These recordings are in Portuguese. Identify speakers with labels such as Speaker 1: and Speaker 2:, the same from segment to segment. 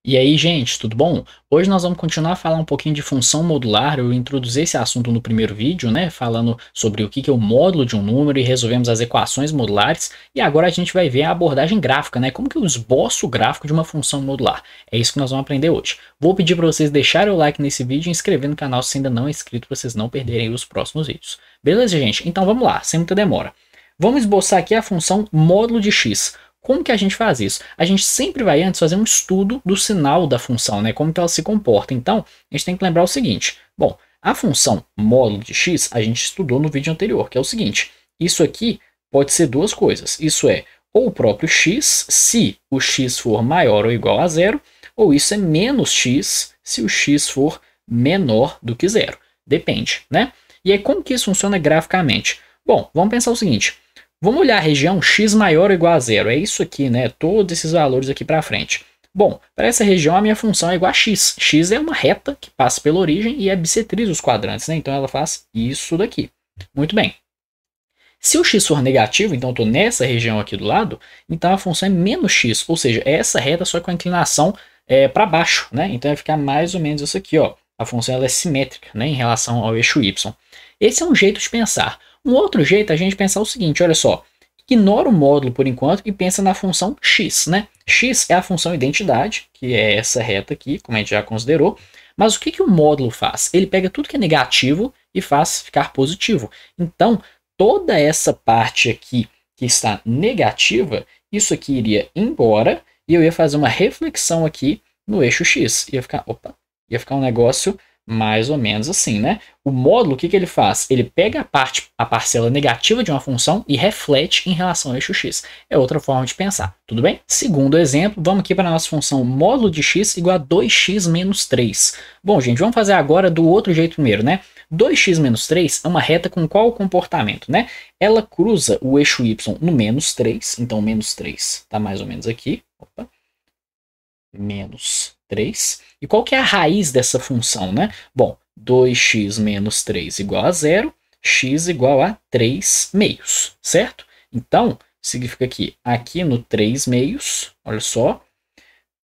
Speaker 1: E aí, gente, tudo bom? Hoje nós vamos continuar a falar um pouquinho de função modular. Eu introduzi esse assunto no primeiro vídeo, né? Falando sobre o que é o módulo de um número e resolvemos as equações modulares. E agora a gente vai ver a abordagem gráfica, né? Como que eu esboço o gráfico de uma função modular. É isso que nós vamos aprender hoje. Vou pedir para vocês deixarem o like nesse vídeo e inscrever no canal se ainda não é inscrito, para vocês não perderem os próximos vídeos. Beleza, gente? Então vamos lá, sem muita demora. Vamos esboçar aqui a função módulo de x. Como que a gente faz isso? A gente sempre vai antes fazer um estudo do sinal da função, né? Como que ela se comporta. Então, a gente tem que lembrar o seguinte. Bom, a função módulo de x a gente estudou no vídeo anterior, que é o seguinte. Isso aqui pode ser duas coisas. Isso é ou o próprio x, se o x for maior ou igual a zero, ou isso é menos x, se o x for menor do que zero. Depende, né? E aí, como que isso funciona graficamente? Bom, vamos pensar o seguinte. Vamos olhar a região x maior ou igual a zero. É isso aqui, né? Todos esses valores aqui para frente. Bom, para essa região a minha função é igual a x. X é uma reta que passa pela origem e é bissetriz os quadrantes, né? Então ela faz isso daqui. Muito bem. Se o x for negativo, então eu estou nessa região aqui do lado, então a função é menos x, ou seja, é essa reta só com a inclinação para baixo, né? Então vai ficar mais ou menos isso aqui, ó. A função ela é simétrica, né, em relação ao eixo y. Esse é um jeito de pensar. Um outro jeito é a gente pensar o seguinte, olha só, ignora o módulo por enquanto e pensa na função x, né? X é a função identidade, que é essa reta aqui, como a gente já considerou, mas o que o módulo faz? Ele pega tudo que é negativo e faz ficar positivo. Então, toda essa parte aqui que está negativa, isso aqui iria embora e eu ia fazer uma reflexão aqui no eixo x. Ia ficar um negócio mais ou menos assim, né? O módulo, o que ele faz? Ele pega a parcela negativa de uma função e reflete em relação ao eixo x. É outra forma de pensar, tudo bem? Segundo exemplo, vamos aqui para a nossa função módulo de x igual a 2x menos 3. Bom, gente, vamos fazer agora do outro jeito primeiro, né? 2x menos 3 é uma reta com qual comportamento, né? Ela cruza o eixo y no menos 3, então menos 3 está mais ou menos aqui. Menos 3. E qual que é a raiz dessa função, né? Bom, 2x menos 3 igual a zero, x igual a 3 meios, certo? Então, significa que aqui no 3 meios, olha só,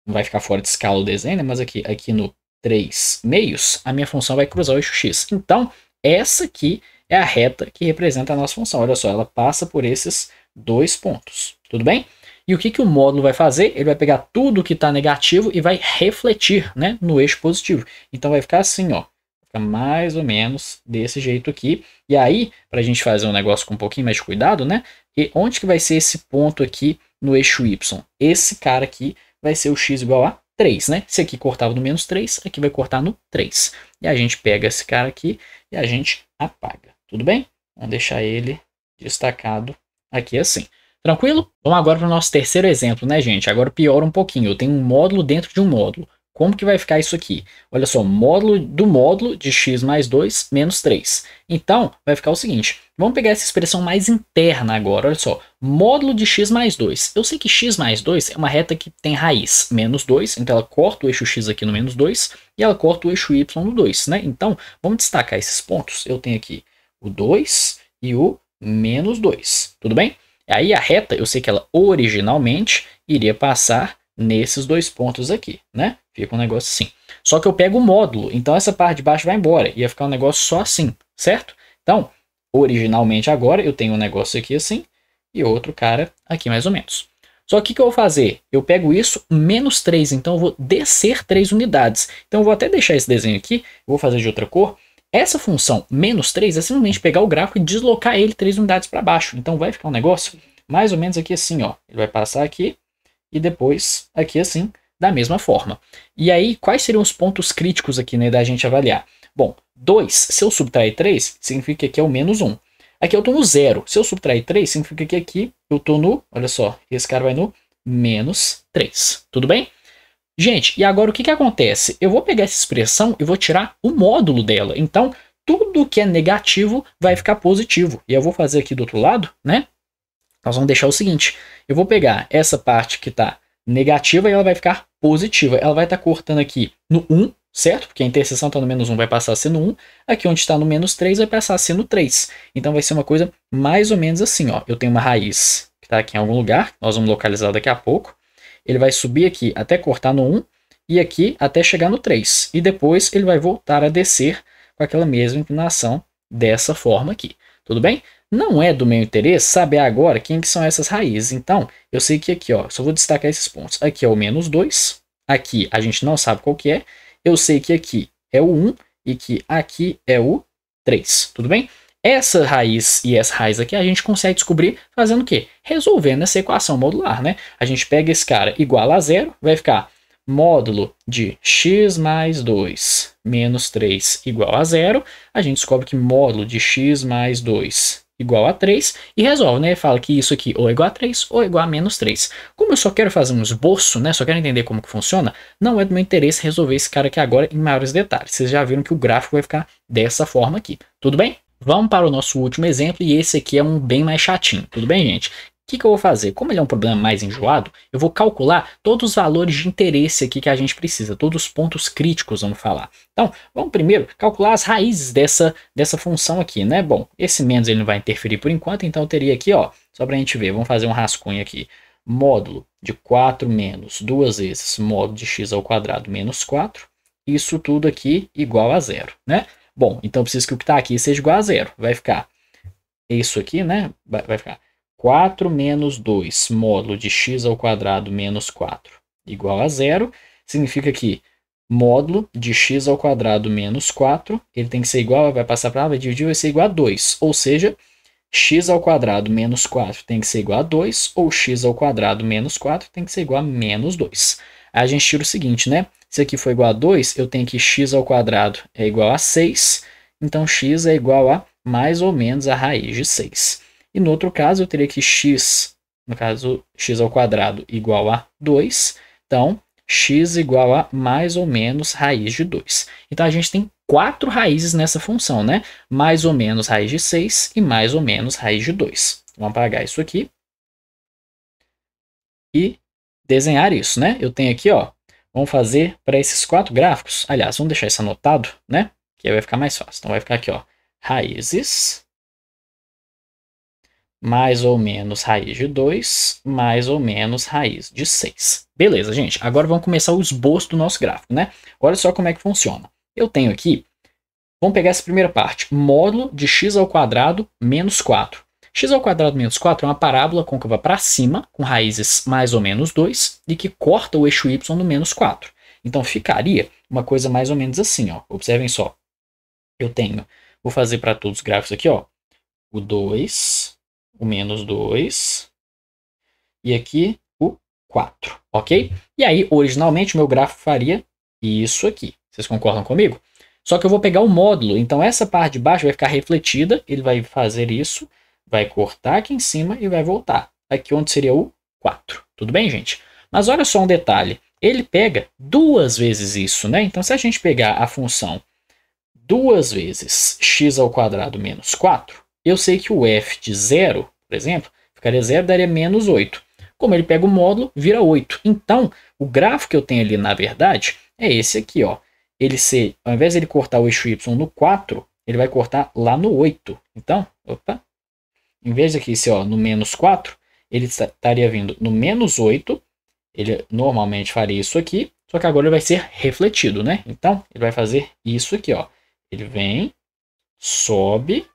Speaker 1: não vai ficar fora de escala o desenho, né? Mas aqui no 3 meios, a minha função vai cruzar o eixo x. Então, essa aqui é a reta que representa a nossa função. Olha só, ela passa por esses dois pontos, tudo bem? E o que o módulo vai fazer? Ele vai pegar tudo que está negativo e vai refletir, né, no eixo positivo. Então vai ficar assim, ó, fica mais ou menos desse jeito aqui. E aí, para a gente fazer um negócio com um pouquinho mais de cuidado, né, e onde que vai ser esse ponto aqui no eixo y? Esse cara aqui vai ser o x igual a 3, né? Se aqui cortava no menos 3, aqui vai cortar no 3. E a gente pega esse cara aqui e a gente apaga. Tudo bem? Vamos deixar ele destacado aqui assim. Tranquilo? Vamos agora para o nosso terceiro exemplo, né, gente? Agora piora um pouquinho. Eu tenho um módulo dentro de um módulo. Como que vai ficar isso aqui? Olha só, módulo do módulo de x mais 2 menos 3. Então, vai ficar o seguinte. Vamos pegar essa expressão mais interna agora. Olha só, módulo de x mais 2. Eu sei que x mais 2 é uma reta que tem raiz menos 2. Então, ela corta o eixo x aqui no menos 2. E ela corta o eixo y no 2, né? Então, vamos destacar esses pontos. Eu tenho aqui o 2 e o menos 2. Tudo bem? Aí a reta, eu sei que ela originalmente iria passar nesses dois pontos aqui, né? Fica um negócio assim. Só que eu pego o módulo, então essa parte de baixo vai embora. Ia ficar um negócio só assim, certo? Então, originalmente agora eu tenho um negócio aqui assim e outro cara aqui mais ou menos. Só que o que eu vou fazer? Eu pego isso menos 3, então eu vou descer 3 unidades. Então eu vou até deixar esse desenho aqui, vou fazer de outra cor. Essa função menos 3 é simplesmente pegar o gráfico e deslocar ele 3 unidades para baixo. Então vai ficar um negócio mais ou menos aqui assim, ó. Ele vai passar aqui e depois aqui assim, da mesma forma. E aí, quais seriam os pontos críticos aqui, né, da gente avaliar? Bom, 2, se eu subtrair 3, significa que aqui é o menos 1. Aqui eu estou no 0. Se eu subtrair 3, significa que aqui eu estou no, olha só, esse cara vai no menos 3. Tudo bem? Gente, e agora o que acontece? Eu vou pegar essa expressão e vou tirar o módulo dela. Então, tudo que é negativo vai ficar positivo. E eu vou fazer aqui do outro lado, né? Nós vamos deixar o seguinte. Eu vou pegar essa parte que está negativa e ela vai ficar positiva. Ela vai estar cortando aqui no 1, certo? Porque a interseção está no menos 1, vai passar a ser no 1. Aqui onde está no menos 3 vai passar a ser no 3. Então vai ser uma coisa mais ou menos assim, ó. Eu tenho uma raiz que está aqui em algum lugar. Nós vamos localizar daqui a pouco. Ele vai subir aqui até cortar no 1 e aqui até chegar no 3. E depois ele vai voltar a descer com aquela mesma inclinação dessa forma aqui. Tudo bem? Não é do meu interesse saber agora quem que são essas raízes. Então, eu sei que aqui, ó, só vou destacar esses pontos. Aqui é o menos 2. Aqui a gente não sabe qual que é. Eu sei que aqui é o 1 e que aqui é o 3. Tudo bem? Essa raiz e essa raiz aqui a gente consegue descobrir fazendo o quê? Resolvendo essa equação modular, né? A gente pega esse cara igual a zero, vai ficar módulo de x mais 2 menos 3 igual a zero. A gente descobre que módulo de x mais 2 igual a 3 e resolve, né? Fala que isso aqui ou é igual a 3 ou é igual a menos 3. Como eu só quero fazer um esboço, né? Só quero entender como que funciona, não é do meu interesse resolver esse cara aqui agora em maiores detalhes. Vocês já viram que o gráfico vai ficar dessa forma aqui. Tudo bem? Vamos para o nosso último exemplo, e esse aqui é um bem mais chatinho, tudo bem, gente? O que eu vou fazer? Como ele é um problema mais enjoado, eu vou calcular todos os valores de interesse aqui que a gente precisa, todos os pontos críticos, vamos falar. Então, vamos primeiro calcular as raízes dessa função aqui, né? Bom, esse menos ele não vai interferir por enquanto, então eu teria aqui, ó, só para a gente ver, vamos fazer um rascunho aqui. Módulo de 4 menos 2 vezes módulo de x ao quadrado menos 4, isso tudo aqui igual a zero, né? Bom, então eu preciso que o que está aqui seja igual a zero. Vai ficar isso aqui, né? Vai ficar 4 menos 2 módulo de x ao quadrado menos 4 igual a zero. Significa que módulo de x ao quadrado menos 4, ele tem que ser igual, vai passar para lá, vai dividir, vai ser igual a 2. Ou seja, x ao quadrado menos 4 tem que ser igual a 2, ou x ao quadrado menos 4 tem que ser igual a menos 2. Aí a gente tira o seguinte, né? Se aqui for igual a 2, eu tenho que x ao quadrado é igual a 6, então x é igual a mais ou menos a raiz de 6. E no outro caso, eu teria que x, no caso, x ao quadrado igual a 2, então x igual a mais ou menos raiz de 2. Então a gente tem 4 raízes nessa função, né? Mais ou menos raiz de 6 e mais ou menos raiz de 2. Vamos apagar isso aqui e desenhar isso, né? Eu tenho aqui, ó, vamos fazer para esses 4 gráficos. Aliás, vamos deixar isso anotado, né? Que aí vai ficar mais fácil. Então vai ficar aqui, ó, raízes mais ou menos raiz de 2, mais ou menos raiz de 6. Beleza, gente. Agora vamos começar o esboço do nosso gráfico, né? Olha só como é que funciona. Eu tenho aqui, vamos pegar essa primeira parte, módulo de x ao quadrado menos 4. X ao quadrado menos 4 é uma parábola côncava para cima, com raízes mais ou menos 2, e que corta o eixo y no menos 4. Então ficaria uma coisa mais ou menos assim, ó. Observem só. Eu tenho, vou fazer para todos os gráficos aqui, ó, o 2, o menos 2, e aqui o 4, ok? E aí, originalmente, o meu gráfico faria isso aqui. Vocês concordam comigo? Só que eu vou pegar o módulo, então essa parte de baixo vai ficar refletida, ele vai fazer isso, vai cortar aqui em cima e vai voltar. Aqui onde seria o 4. Tudo bem, gente? Mas olha só um detalhe. Ele pega 2 vezes isso, né? Então, se a gente pegar a função 2 vezes x ao quadrado menos 4, eu sei que o f de 0, por exemplo, ficaria 0, daria menos 8. Como ele pega o módulo, vira 8. Então, o gráfico que eu tenho ali, na verdade, é esse aqui, ó. Ele ser, ao invés de ele cortar o eixo y no 4, ele vai cortar lá no 8. Então, opa, em vez de aqui ser, ó, no menos 4, ele estaria vindo no menos 8. Ele normalmente faria isso aqui, só que agora ele vai ser refletido, né? Então, ele vai fazer isso aqui, ó. Ele vem, sobe,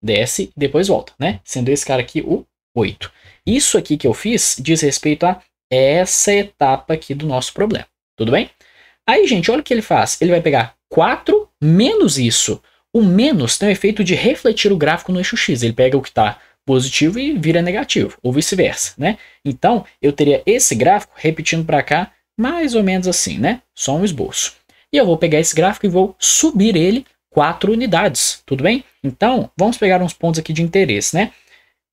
Speaker 1: desce e depois volta, né? Sendo esse cara aqui o 8. Isso aqui que eu fiz diz respeito a essa etapa aqui do nosso problema. Tudo bem? Aí, gente, olha o que ele faz. Ele vai pegar 4 menos isso. O menos tem o efeito de refletir o gráfico no eixo x. Ele pega o que está positivo e vira negativo, ou vice-versa, né? Então, eu teria esse gráfico repetindo para cá, mais ou menos assim, né? Só um esboço. E eu vou pegar esse gráfico e vou subir ele 4 unidades, tudo bem? Então, vamos pegar uns pontos aqui de interesse, né?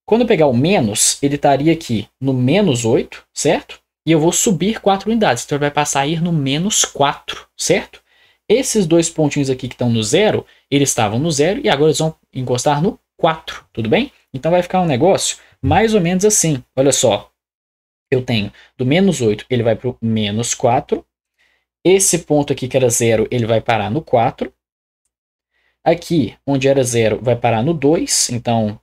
Speaker 1: Quando eu pegar o menos, ele estaria aqui no menos 8, certo? E eu vou subir 4 unidades, então ele vai passar a ir no menos 4, certo? Esses 2 pontinhos aqui que estão no 0, eles estavam no 0 e agora eles vão encostar no 4, tudo bem? Então vai ficar um negócio mais ou menos assim, olha só. Eu tenho do menos 8, ele vai para o menos 4. Esse ponto aqui que era 0, ele vai parar no 4. Aqui, onde era 0, vai parar no 2. Então,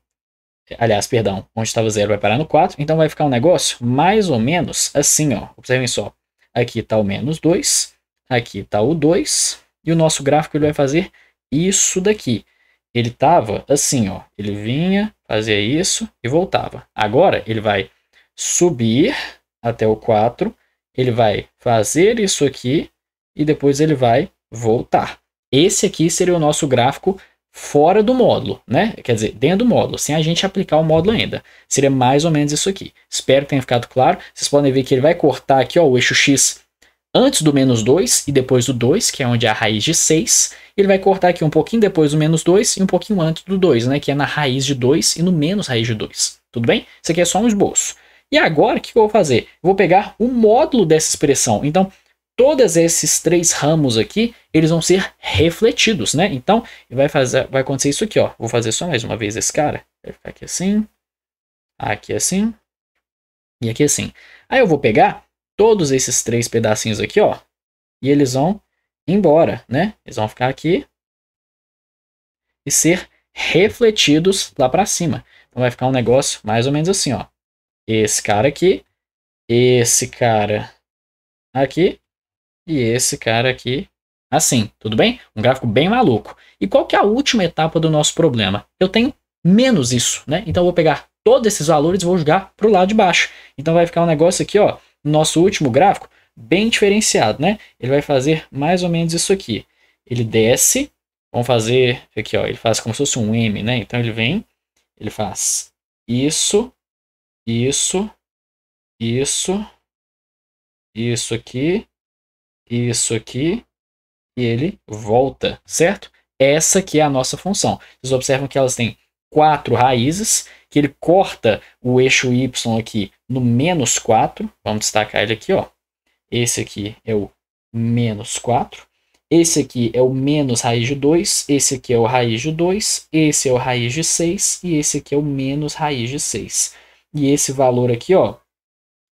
Speaker 1: aliás, perdão, onde estava 0 vai parar no 4. Então vai ficar um negócio mais ou menos assim, ó. Observem só. aqui está o menos 2, aqui está o 2, e o nosso gráfico ele vai fazer isso daqui. Ele estava assim, ó, ele vinha, fazia isso e voltava. Agora ele vai subir até o 4, ele vai fazer isso aqui e depois ele vai voltar. Esse aqui seria o nosso gráfico fora do módulo, né? Quer dizer, dentro do módulo, sem a gente aplicar o módulo ainda. Seria mais ou menos isso aqui. Espero que tenha ficado claro. Vocês podem ver que ele vai cortar aqui, ó, o eixo X antes do menos 2 e depois do 2, que é onde é a raiz de 6. Ele vai cortar aqui um pouquinho depois do menos 2 e um pouquinho antes do 2, né? Que é na raiz de 2 e no menos raiz de 2. Tudo bem? Isso aqui é só um esboço. E agora, o que eu vou fazer? Eu vou pegar o módulo dessa expressão. Então, todos esses 3 ramos aqui, eles vão ser refletidos, né? Então, vai acontecer isso aqui, ó. Vou fazer só mais uma vez esse cara. Vai ficar aqui assim e aqui assim. Aí eu vou pegar todos esses 3 pedacinhos aqui, ó, e eles vão embora, né? Eles vão ficar aqui e ser refletidos lá para cima. Então vai ficar um negócio mais ou menos assim, ó. Esse cara aqui, esse cara aqui e esse cara aqui assim, tudo bem? Um gráfico bem maluco. E qual que é a última etapa do nosso problema? Eu tenho menos isso, né? Então eu vou pegar todos esses valores e vou jogar para o lado de baixo. Então vai ficar um negócio aqui, ó, no nosso último gráfico, bem diferenciado, né? Ele vai fazer mais ou menos isso aqui. Ele desce, vamos fazer aqui, ó, ele faz como se fosse um M, né? Então ele vem, ele faz isso, isso, isso, isso aqui, e ele volta, certo? Essa aqui é a nossa função. Vocês observam que elas têm 4 raízes, que ele corta o eixo Y aqui no menos 4. Vamos destacar ele aqui, ó. Esse aqui é o menos 4. Esse aqui é o menos raiz de 2. Esse aqui é o raiz de 2. Esse é o raiz de 6. E esse aqui é o menos raiz de 6. E esse valor aqui, ó,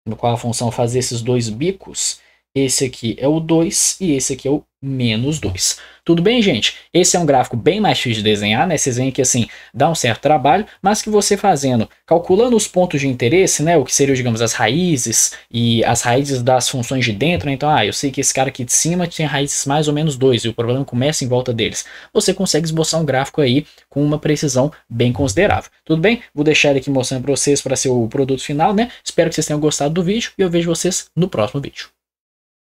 Speaker 1: no qual a função faz esses 2 bicos, esse aqui é o 2 e esse aqui é o menos 2. Tudo bem, gente? Esse é um gráfico bem mais difícil de desenhar, né? Vocês veem que assim, dá um certo trabalho, mas que você fazendo, calculando os pontos de interesse, né? O que seriam, digamos, as raízes e as raízes das funções de dentro, né? Então, eu sei que esse cara aqui de cima tem raízes mais ou menos 2 e o problema começa em volta deles. Você consegue esboçar um gráfico aí com uma precisão bem considerável. Tudo bem? Vou deixar ele aqui mostrando para vocês para ser o produto final, né? Espero que vocês tenham gostado do vídeo e eu vejo vocês no próximo vídeo.